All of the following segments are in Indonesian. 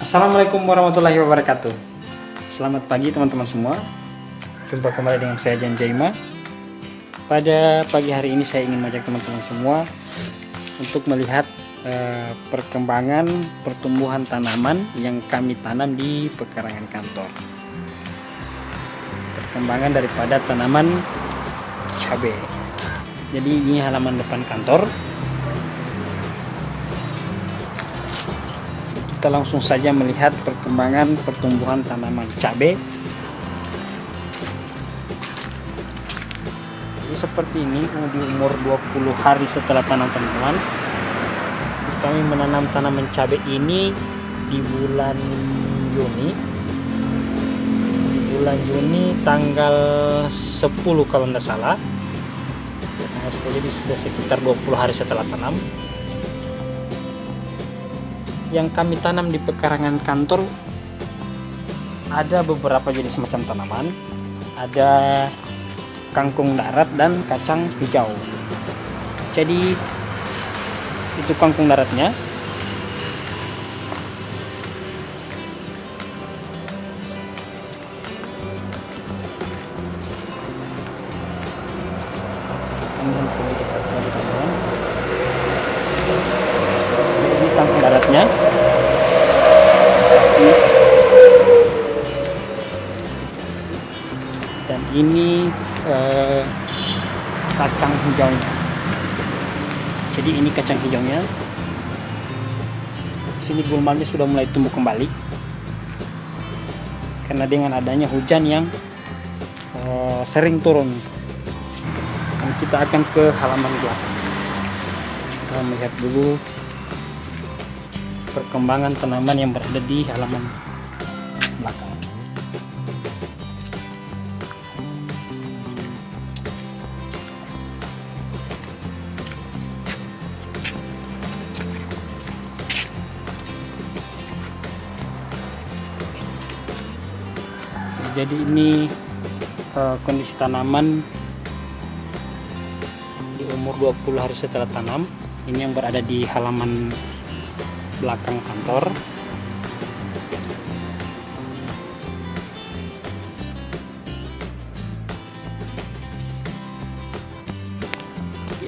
Assalamualaikum warahmatullahi wabarakatuh. Selamat pagi teman-teman semua. Jumpa kembali dengan saya Jan Jaima. Pada pagi hari ini saya ingin mengajak teman-teman semua untuk melihat perkembangan pertumbuhan tanaman yang kami tanam di pekarangan kantor. Perkembangan daripada tanaman cabai. Jadi ini halaman depan kantor. Kita langsung saja melihat perkembangan pertumbuhan tanaman cabai. Jadi seperti ini di umur 20 hari setelah tanam teman-teman. Kami menanam tanaman cabai ini di bulan Juni. Di bulan Juni tanggal 10 kalau tidak salah. Jadi sudah sekitar 20 hari setelah tanam. Yang kami tanam di pekarangan kantor ada beberapa jenis macam tanaman. Ada kangkung darat dan kacang hijau. Jadi itu kangkung daratnya. Ini kangkung daratnya. Dan ini kacang hijaunya. Jadi ini kacang hijaunya. Sini gulmanya sudah mulai tumbuh kembali karena dengan adanya hujan yang sering turun. Dan kita akan ke halaman belakang. Kita melihat dulu perkembangan tanaman yang berada di halaman belakang. Jadi ini kondisi tanaman di umur 20 hari setelah tanam. Ini yang berada di halaman belakang kantor.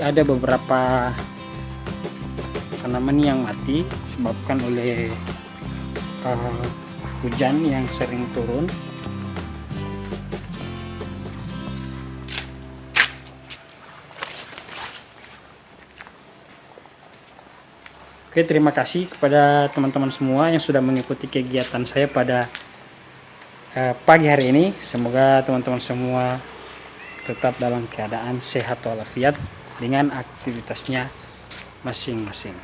Ada beberapa tanaman yang mati disebabkan oleh hujan yang sering turun. Oke, terima kasih kepada teman-teman semua yang sudah mengikuti kegiatan saya pada pagi hari ini. Semoga teman-teman semua tetap dalam keadaan sehat walafiat dengan aktivitasnya masing-masing.